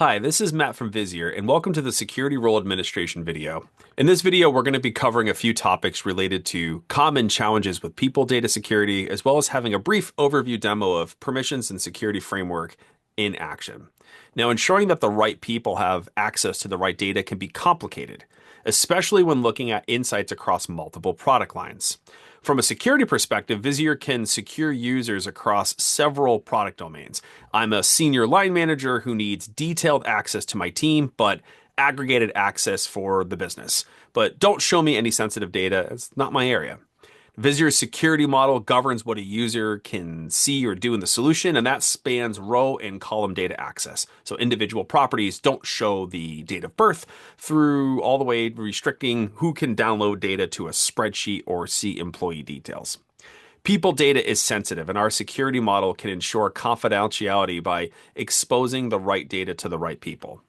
Hi, this is Matt from Visier, and welcome to the Security Role Administration video. In this video, we're going to be covering a few topics related to common challenges with people data security, as well as having a brief overview demo of permissions and security framework in action. Now, ensuring that the right people have access to the right data can be complicated, especially when looking at insights across multiple product lines. From a security perspective, Visier can secure users across several product domains. I'm a senior line manager who needs detailed access to my team, but aggregated access for the business. But don't show me any sensitive data. It's not my area. Visier's security model governs what a user can see or do in the solution, and that spans row and column data access. So individual properties don't show the date of birth through all the way restricting who can download data to a spreadsheet or see employee details. People data is sensitive, and our security model can ensure confidentiality by exposing the right data to the right people.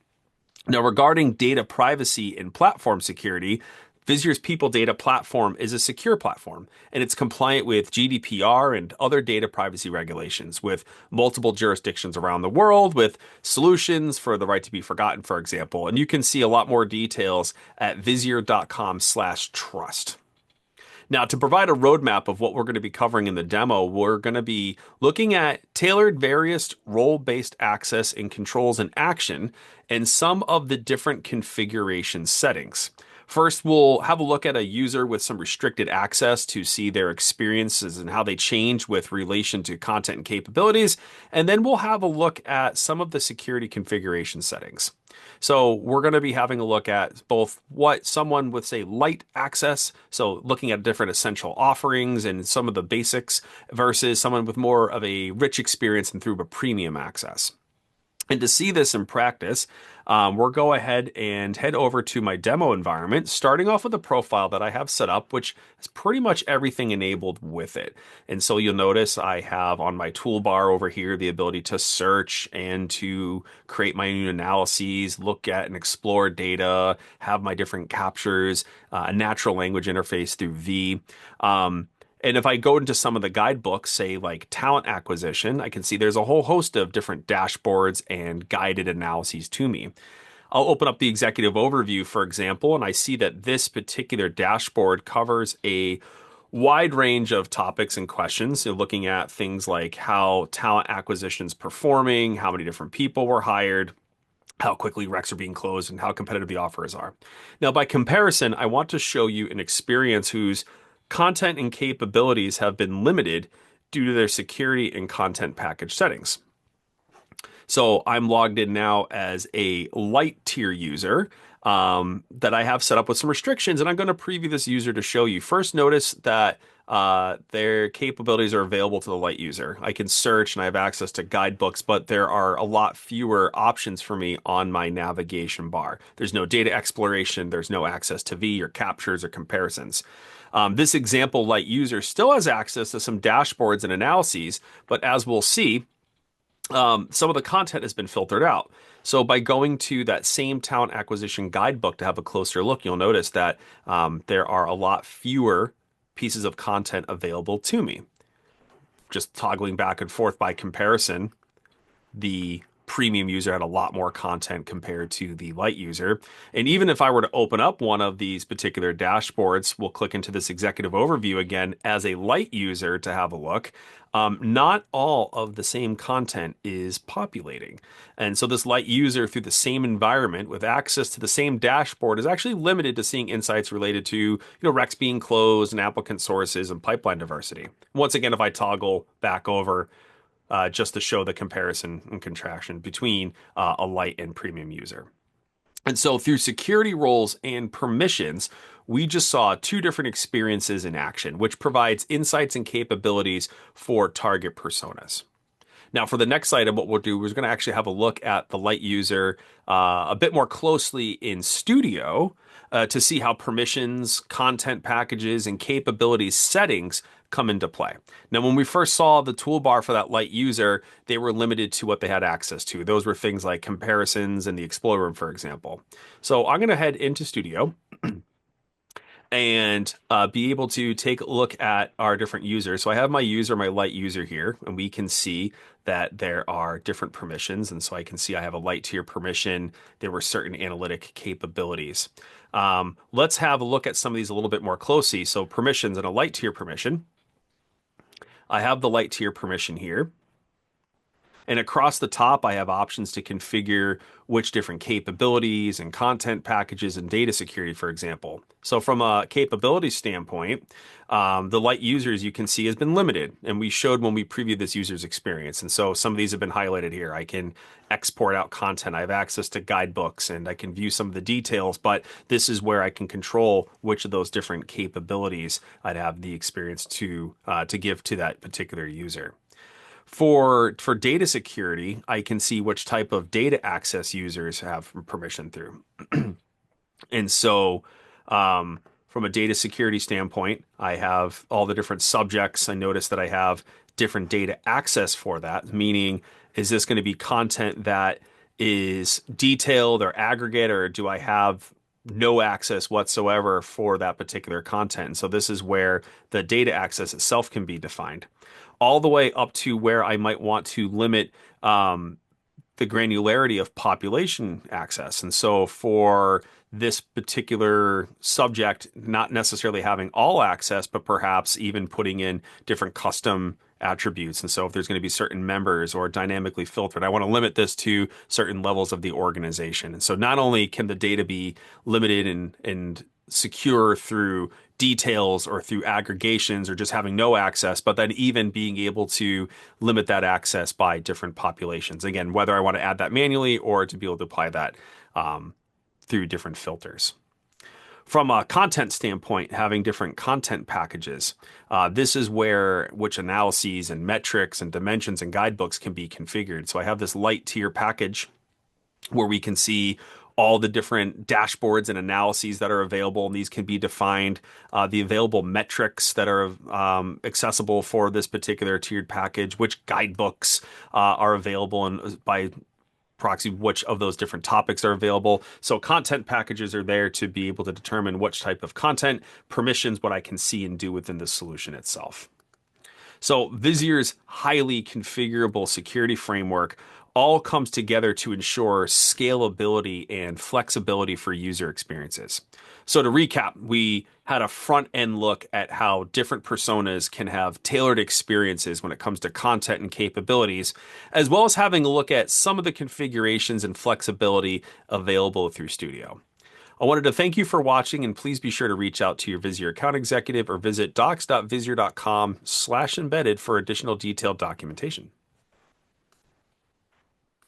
Now, regarding data privacy and platform security, Visier's People Data Platform is a secure platform, and it's compliant with GDPR and other data privacy regulations with multiple jurisdictions around the world, with solutions for the right to be forgotten, for example. And you can see a lot more details at visier.com/trust. Now, to provide a roadmap of what we're going to be covering in the demo, we're going to be looking at tailored various role-based access and controls in action and some of the different configuration settings. First, we'll have a look at a user with some restricted access to see their experiences and how they change with relation to content and capabilities. And then we'll have a look at some of the security configuration settings. So we're going to be having a look at both what someone with, say, light access, so looking at different essential offerings and some of the basics, versus someone with more of a rich experience and through a premium access. And to see this in practice, we'll go ahead and head over to my demo environment, starting off with a profile that I have set up, which has pretty much everything enabled with it. And so you'll notice I have on my toolbar over here the ability to search and to create my own analyses, look at and explore data, have my different captures, a natural language interface through V. And if I go into some of the guidebooks, say like talent acquisition, I can see there's a whole host of different dashboards and guided analyses to me. I'll open up the executive overview, for example, and I see that this particular dashboard covers a wide range of topics and questions. So looking at things like how talent acquisition is performing, how many different people were hired, how quickly recs are being closed, and how competitive the offers are. Now, by comparison, I want to show you an experience whose content and capabilities have been limited due to their security and content package settings. So I'm logged in now as a light tier user that I have set up with some restrictions, and I'm going to preview this user to show you. First, notice that their capabilities are available to the light user. I can search and I have access to guidebooks, but there are a lot fewer options for me on my navigation bar. There's no data exploration, there's no access to V or captures or comparisons. This example light user still has access to some dashboards and analyses, but as we'll see, some of the content has been filtered out. So by going to that same talent acquisition guidebook to have a closer look, you'll notice that there are a lot fewer pieces of content available to me. Just toggling back and forth by comparison, the premium user had a lot more content compared to the light user. And even if I were to open up one of these particular dashboards, we'll click into this executive overview again as a light user to have a look. Not all of the same content is populating. And so this light user through the same environment with access to the same dashboard is actually limited to seeing insights related to, recs being closed and applicant sources and pipeline diversity. Once again, if I toggle back over, just to show the comparison and contraction between a light and premium user. And so through security roles and permissions, we just saw two different experiences in action, which provides insights and capabilities for target personas. Now, for the next item, what we'll do is we're going to actually have a look at the light user a bit more closely in Studio to see how permissions, content packages, and capabilities settings come into play. Now, when we first saw the toolbar for that light user, they were limited to what they had access to. Those were things like comparisons and the Explore Room, for example. So I'm going to head into Studio. and be able to take a look at our different users. So I have my user, my light user here, and we can see that there are different permissions. And so I can see I have a light tier permission. There were certain analytic capabilities. Let's have a look at some of these a little bit more closely. So permissions and a light tier permission. I have the light tier permission here. And across the top, I have options to configure which different capabilities and content packages and data security, for example. So from a capability standpoint, the light users you can see has been limited. And we showed when we previewed this user's experience. And so some of these have been highlighted here. I can export out content. I have access to guidebooks and I can view some of the details, but this is where I can control which of those different capabilities I'd have the experience to give to that particular user. For data security, I can see which type of data access users have permission through. And so, from a data security standpoint, I have all the different subjects. I notice that I have different data access for that, meaning, is this going to be content that is detailed or aggregate, or do I have no access whatsoever for that particular content? And so this is where the data access itself can be defined, all the way up to where I might want to limit the granularity of population access. And so for this particular subject, not necessarily having all access, but perhaps even putting in different custom attributes. And so if there's going to be certain members or dynamically filtered, I want to limit this to certain levels of the organization. And so not only can the data be limited and secure through details or through aggregations or just having no access, but then even being able to limit that access by different populations. Again, whether I want to add that manually or to be able to apply that through different filters. From a content standpoint, having different content packages, this is where which analyses and metrics and dimensions and guidebooks can be configured. So I have this light tier package where we can see all the different dashboards and analyses that are available, and these can be defined. The available metrics that are accessible for this particular tiered package, which guidebooks are available, and by proxy, which of those different topics are available. So content packages are there to be able to determine which type of content, permissions, what I can see and do within the solution itself. So Visier's highly configurable security framework all comes together to ensure scalability and flexibility for user experiences. So to recap, we had a front end look at how different personas can have tailored experiences when it comes to content and capabilities, as well as having a look at some of the configurations and flexibility available through Studio. I wanted to thank you for watching, and please be sure to reach out to your Visier account executive or visit docs.visier.com/embedded for additional detailed documentation.